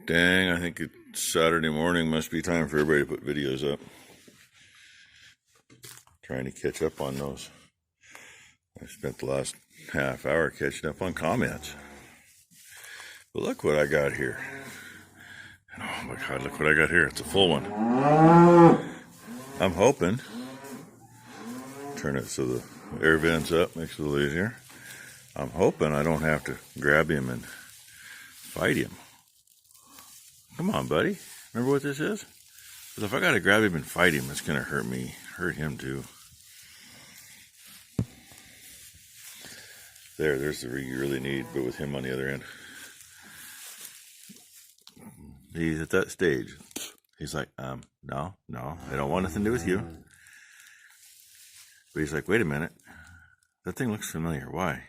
Dang, I think it's Saturday morning. Must be time for everybody to put videos up. Trying to catch up on those. I spent the last half hour catching up on comments. But look what I got here. Oh my God, look what I got here. It's a full one. I'm hoping. Turn it so the air vents up, makes it a little easier. I'm hoping I don't have to grab him and fight him. Come on, buddy. Remember what this is? Because if I got to grab him and fight him, it's going to hurt me. Hurt him too. There's the rig you really need, but with him on the other end. He's at that stage. He's like, no, I don't want nothing to do with you. But he's like, wait a minute. That thing looks familiar. Why?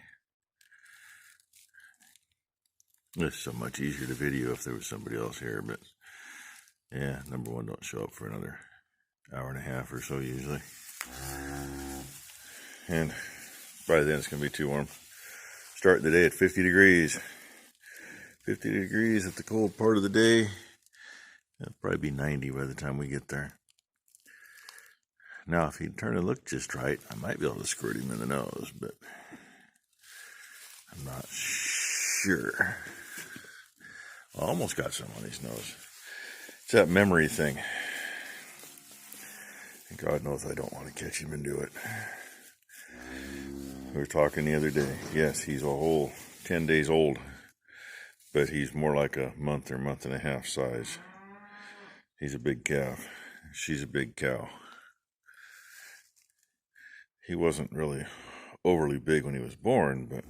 It's so much easier to video if there was somebody else here, but yeah, number one, don't show up for another hour and a half or so usually. And by then it's going to be too warm. Starting the day at 50 degrees. 50 degrees at the cold part of the day. It'll probably be 90 by the time we get there. Now, if he'd turn and look just right, I might be able to squirt him in the nose, but I'm not sure. I almost got some on his nose. It's that memory thing. And God knows I don't want to catch him and do it. We were talking the other day. Yes, he's a whole 10 days old, but he's more like a month or month and a half size. He's a big calf. She's a big cow. He wasn't really overly big when he was born, but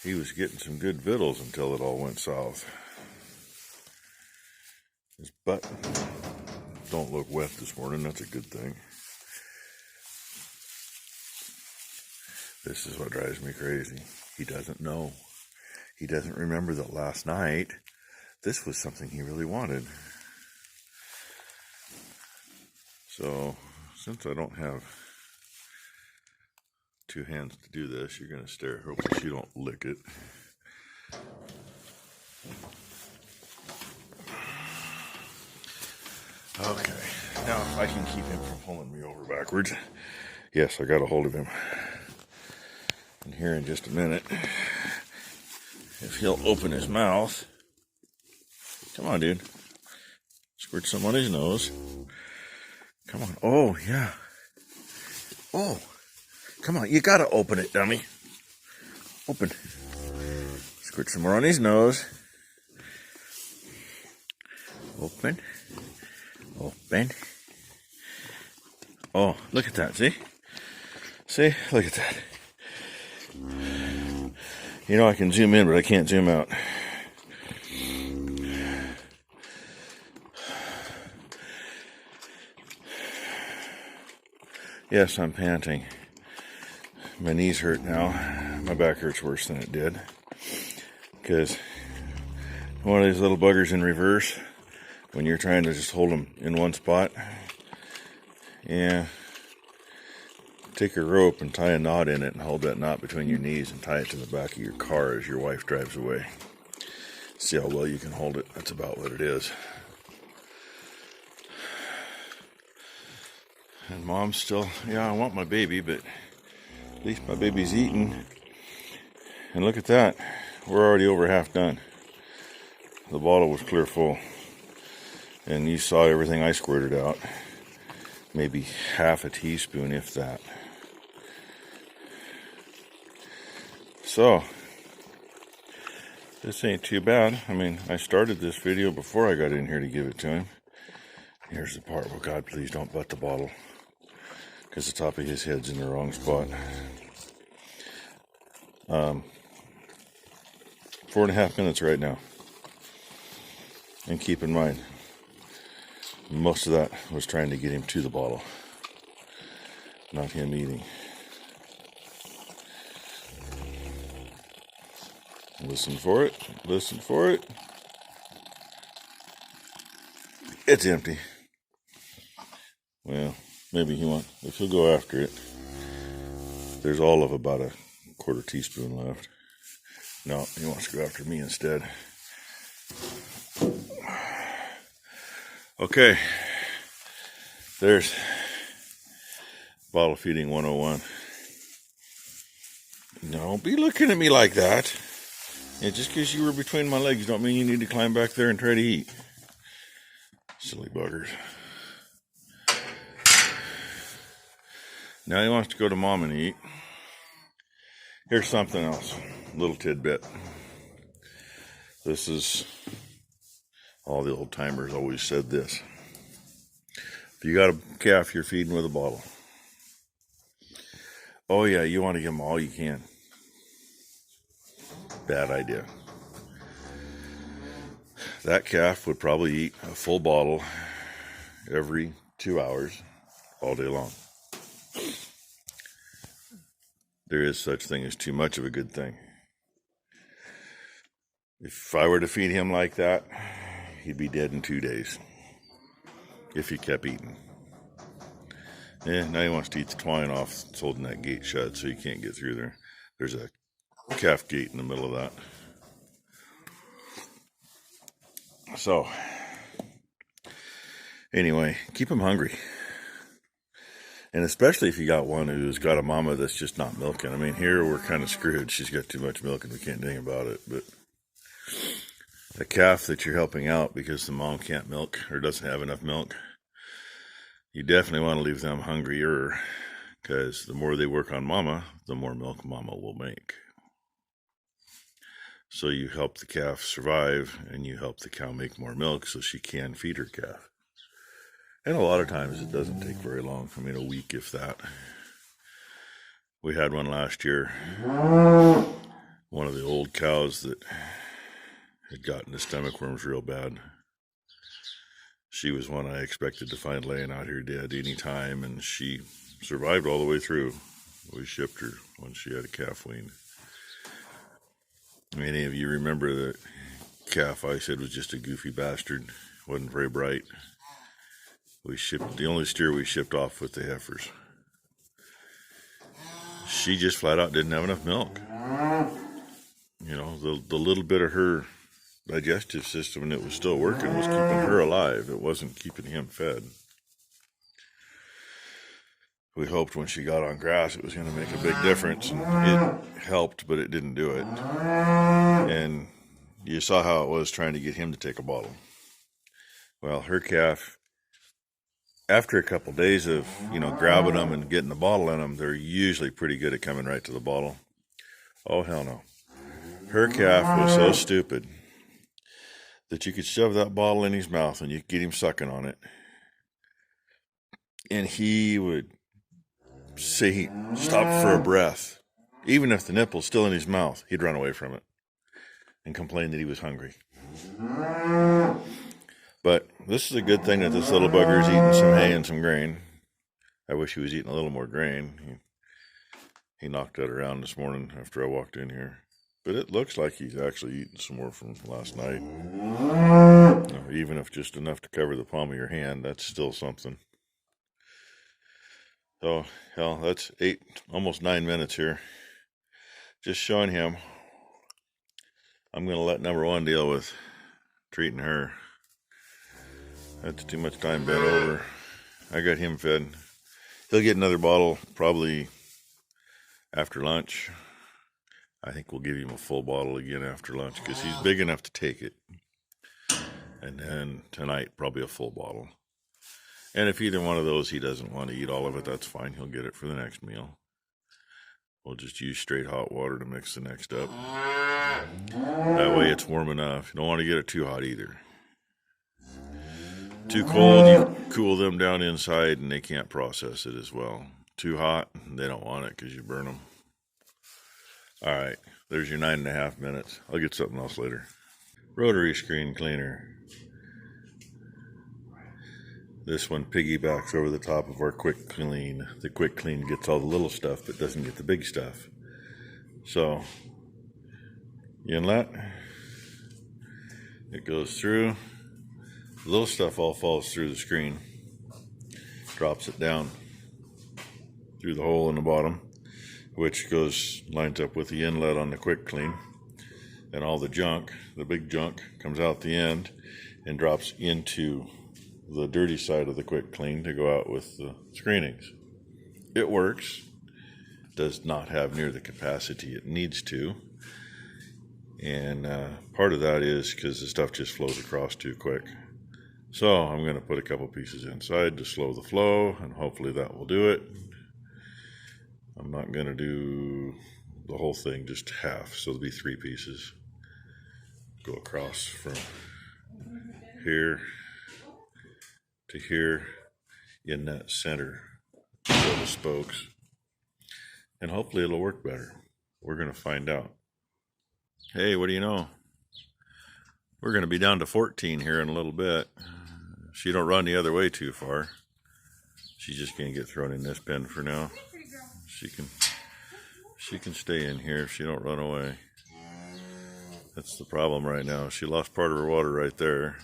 he was getting some good victuals until it all went south. His butt don't look wet this morning. That's a good thing. This is what drives me crazy. He doesn't know. He doesn't remember that last night this was something he really wanted. So, since I don't have two hands to do this, you're going to stare. Hopefully you don't lick it. Okay, now if I can keep him from pulling me over backwards. Yes, I got a hold of him. And here in just a minute, if he'll open his mouth. Come on, dude. Squirt some on his nose. Come on. Oh, yeah. Oh, come on. You gotta open it, dummy. Open. Squirt some more on his nose. Open. Open. Oh, look at that. See? See? Look at that. You know, I can zoom in, but I can't zoom out. Yes, I'm panting. My knees hurt now. My back hurts worse than it did. Because one of these little buggers in reverse, when you're trying to just hold them in one spot, yeah, take a rope and tie a knot in it and hold that knot between your knees and tie it to the back of your car as your wife drives away. See how well you can hold it. That's about what it is. And Mom's still, yeah, I want my baby, but at least my baby's eating. And look at that. We're already over half done. The bottle was clear full. And you saw everything I squirted out. Maybe half a teaspoon, if that. So, this ain't too bad. I mean, I started this video before I got in here to give it to him. Here's the part where, God, please don't butt the bottle. Because the top of his head's in the wrong spot. 4.5 minutes right now. And keep in mind, most of that was trying to get him to the bottle, not him eating. Listen for it. Listen for it. It's empty. Well, maybe he won't. If he'll go after it, there's all of about a quarter teaspoon left. No, he wants to go after me instead. Okay, there's bottle feeding 101. Don't be looking at me like that. And just because you were between my legs don't mean you need to climb back there and try to eat. Silly buggers. Now he wants to go to mom and eat. Here's something else, a little tidbit. This is, all the old timers always said this. If you got a calf you're feeding with a bottle, oh yeah, you want to give them all you can. Bad idea. That calf would probably eat a full bottle every 2 hours all day long. There is such thing as too much of a good thing. If I were to feed him like that, he'd be dead in 2 days if he kept eating. Now he wants to eat the twine off. It's holding that gate shut so you can't get through there. There's a calf gate in the middle of that. So, anyway, keep him hungry. And especially if you got one who's got a mama that's just not milking. I mean, here we're kind of screwed. She's got too much milk and we can't do anything about it. But a calf that you're helping out because the mom can't milk or doesn't have enough milk, you definitely want to leave them hungrier, because the more they work on mama, the more milk mama will make. So you help the calf survive and you help the cow make more milk so she can feed her calf. And a lot of times it doesn't take very long. I mean, a week if that. We had one last year. One of the old cows that had gotten the stomach worms real bad. She was one I expected to find laying out here dead any time, and she survived all the way through. We shipped her when she had a calf weaned. Any of you remember that calf I said was just a goofy bastard, wasn't very bright. We shipped, the only steer we shipped off with the heifers. She just flat out didn't have enough milk. You know, the little bit of her digestive system that was still working was keeping her alive. It wasn't keeping him fed. We hoped when she got on grass it was going to make a big difference, and it helped, but it didn't do it. And you saw how it was trying to get him to take a bottle. Well, her calf, after a couple days of, grabbing them and getting the bottle in them, they're usually pretty good at coming right to the bottle. Oh, hell no. Her calf was so stupid that you could shove that bottle in his mouth and you could get him sucking on it. And he would say, stop for a breath. Even if the nipple's still in his mouth, he'd run away from it and complain that he was hungry. But this is a good thing that this little bugger's eating some hay and some grain. I wish he was eating a little more grain. He knocked that around this morning after I walked in here. But it looks like he's actually eating some more from last night. Even if just enough to cover the palm of your hand, that's still something. So, hell, that's almost 9 minutes here. Just showing him. I'm going to let number one deal with treating her. That's too much time bent over. I got him fed. He'll get another bottle probably after lunch. I think we'll give him a full bottle again after lunch because he's big enough to take it. And then tonight, probably a full bottle. And if either one of those he doesn't want to eat all of it, that's fine. He'll get it for the next meal. We'll just use straight hot water to mix the next up. That way it's warm enough. You don't want to get it too hot either. Too cold, you cool them down inside and they can't process it as well. Too hot, they don't want it because you burn them. All right, there's your 9.5 minutes. I'll get something else later. Rotary screen cleaner. This one piggybacks over the top of our quick clean. The quick clean gets all the little stuff but doesn't get the big stuff. So, inlet, it goes through. The little stuff all falls through the screen. Drops it down through the hole in the bottom, which lines up with the inlet on the quick clean. and all the junk, the big junk, comes out the end and drops into the dirty side of the quick clean to go out with the screenings. It works. Does not have near the capacity it needs to, and part of that is because the stuff just flows across too quick. So I'm going to put a couple pieces inside to slow the flow, and hopefully that will do it. I'm not going to do the whole thing, just half, so there'll be 3 pieces. Go across from here to here in that center of the spokes, and hopefully it'll work better. We're going to find out. Hey, what do you know? We're going to be down to 14 here in a little bit. She don't run the other way too far. She's just going to get thrown in this pen for now. She can stay in here if she don't run away. That's the problem right now. She lost part of her water right there,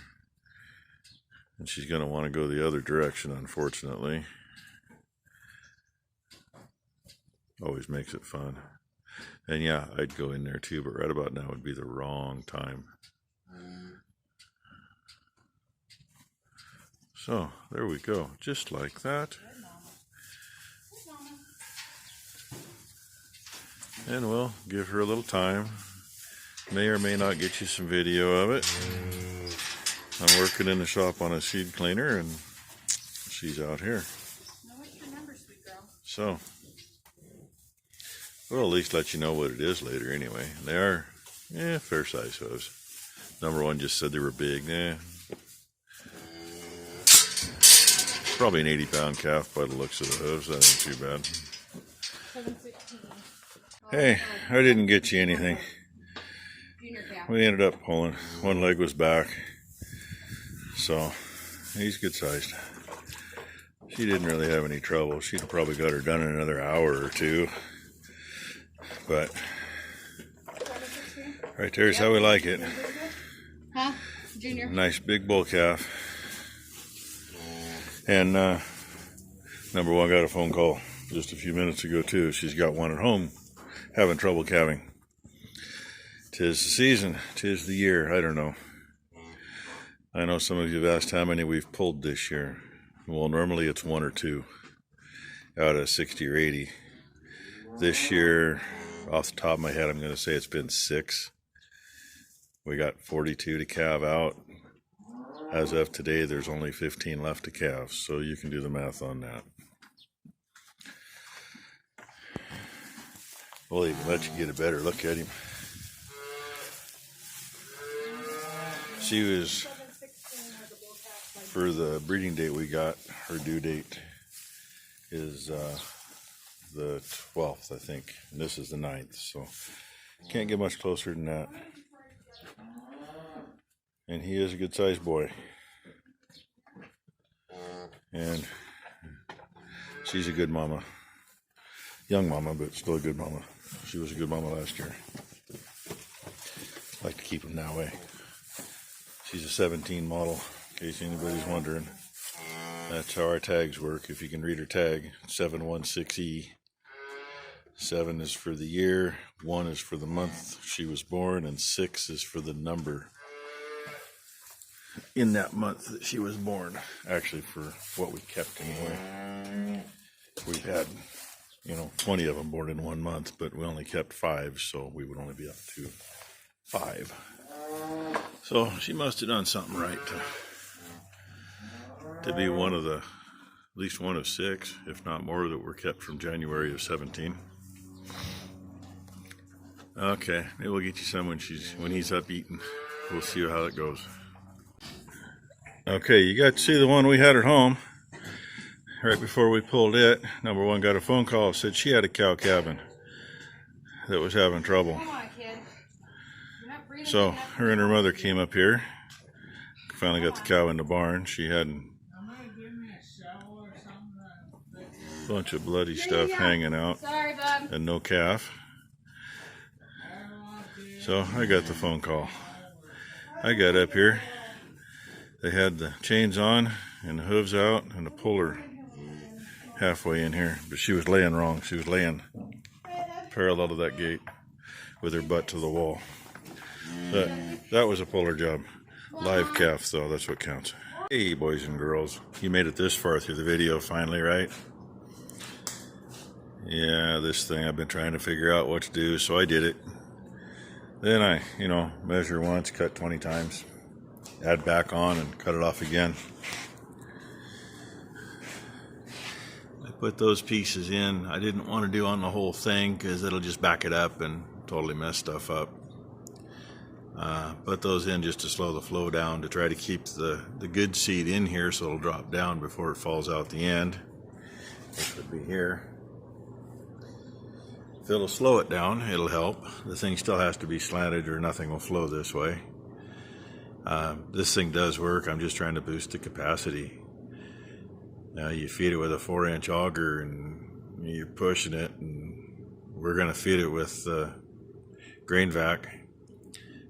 and she's going to want to go the other direction, unfortunately. Always makes it fun. And yeah, I'd go in there too, but right about now would be the wrong time. So there we go, just like that. And we'll give her a little time. May or may not get you some video of it. I'm working in the shop on a seed cleaner, and she's out here. So we'll at least let you know what it is later anyway. They are fair size hooves. Number one just said they were big. Probably an 80-pound calf by the looks of the hooves. That ain't too bad. Hey, I didn't get you anything. We ended up pulling. One leg was back. So he's good sized. She didn't really have any trouble. She'd have probably got her done in another hour or 2. But right there's how we like it. Huh? Junior. Nice big bull calf. And number one got a phone call just a few minutes ago too. She's got one at home having trouble calving. 'Tis the season, 'tis the year. I don't know. I know some of you have asked how many we've pulled this year. Well, normally it's 1 or 2 out of 60 or 80. This year, off the top of my head, I'm going to say it's been 6. We got 42 to calve out. As of today, there's only 15 left to calve, so you can do the math on that. We'll even let you get a better look at him. She was, for the breeding date we got, her due date is the 12th, I think, and this is the 9th, so can't get much closer than that. And he is a good sized boy, and she's a good mama. Young mama, but still a good mama. She was a good mama last year. Like to keep them that way. She's a 17 model, in case anybody's wondering. That's how our tags work. If you can read her tag, 716E. 7 is for the year, 1 is for the month she was born, and 6 is for the number in that month that she was born. Actually, for what we kept anyway. We had, 20 of them born in 1 month, but we only kept 5, so we would only be up to 5. So she must have done something right to be one of the, at least one of 6, if not more, that were kept from January of 17. Okay, maybe we'll get you some when he's up eating. We'll see how it goes. Okay, you got to see the one we had at home. Right before we pulled it, number one got a phone call, said she had a cow calving that was having trouble. Come on, kid. So her and her mother came up here. Finally got the cow in the barn. She had a bunch of bloody stuff hanging out. Sorry, bud. And no calf. So I got the phone call. I got up here. They had the chains on and the hooves out and the puller halfway in here, but she was laying wrong. She was laying parallel to that gate with her butt to the wall. That was a puller job. Live calf, though, that's what counts. Hey, boys and girls. You made it this far through the video finally, right? Yeah, this thing I've been trying to figure out what to do, so I did it. Then I, measure once, cut 20 times, add back on and cut it off again. I put those pieces in. I didn't want to do on the whole thing because it'll just back it up and totally mess stuff up. Put those in just to slow the flow down to try to keep the good seed in here so it'll drop down before it falls out the end, which would be here. If it'll slow it down, it'll help. The thing still has to be slanted or nothing will flow this way. This thing does work. I'm just trying to boost the capacity. Now you feed it with a 4-inch auger and you're pushing it, and we're going to feed it with grain vac,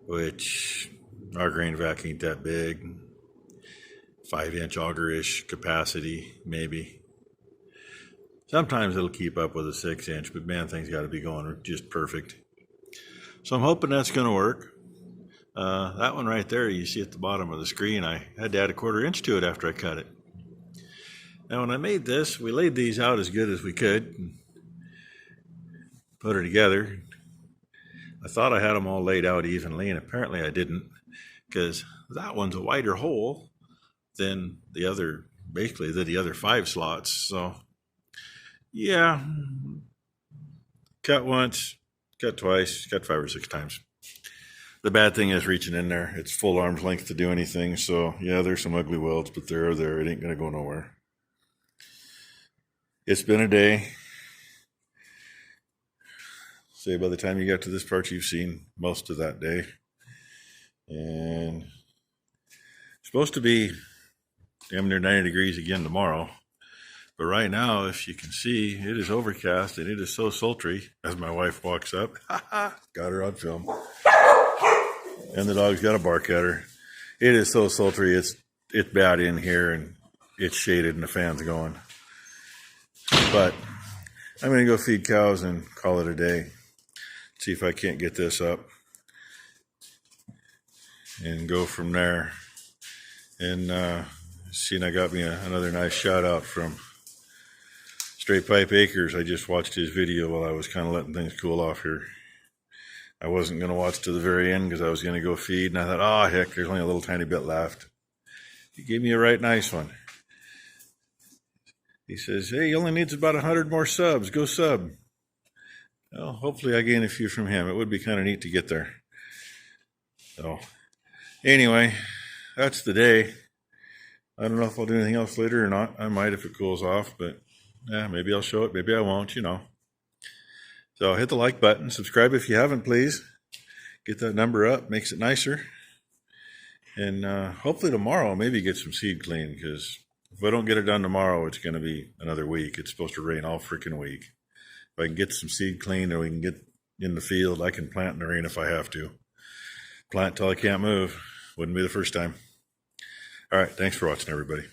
which our grain vac ain't that big. 5-inch auger-ish capacity, maybe. Sometimes it'll keep up with a 6-inch, but man, things got to be going just perfect. So I'm hoping that's going to work. That one right there, you see at the bottom of the screen, I had to add a 1/4 inch to it after I cut it. Now when I made this, we laid these out as good as we could, and put her together. I thought I had them all laid out evenly, and apparently I didn't, because that one's a wider hole than the other, basically the other 5 slots. So yeah, cut once, cut twice, cut 5 or 6 times. The bad thing is reaching in there. It's full arm's length to do anything. So yeah, there's some ugly welds, but they're there. It ain't gonna go nowhere. It's been a day. Say by the time you get to this part, you've seen most of that day. And it's supposed to be damn near 90 degrees again tomorrow. But right now, if you can see, it is overcast and it is so sultry. As my wife walks up, got her on film. And the dog's got to bark at her. It is so sultry, it's bad in here, and it's shaded and the fan's going. But I'm going to go feed cows and call it a day. See if I can't get this up and go from there. And I got me another nice shout out from Straight Pipe Acres. I just watched his video while I was kind of letting things cool off here. I wasn't going to watch to the very end because I was going to go feed, and I thought, oh heck, there's only a little tiny bit left. He gave me a right nice one. He says, hey, he only needs about 100 more subs. Go sub. Well, hopefully I gain a few from him. It would be kind of neat to get there. So anyway, that's the day. I don't know if I'll do anything else later or not. I might if it cools off, but yeah, maybe I'll show it. Maybe I won't, So hit the like button. Subscribe if you haven't, please. Get that number up. Makes it nicer. And hopefully tomorrow I'll maybe get some seed clean, because if I don't get it done tomorrow, it's going to be another week. It's supposed to rain all freaking week. If I can get some seed clean or we can get in the field, I can plant in the rain if I have to. Plant till I can't move. Wouldn't be the first time. All right. Thanks for watching, everybody.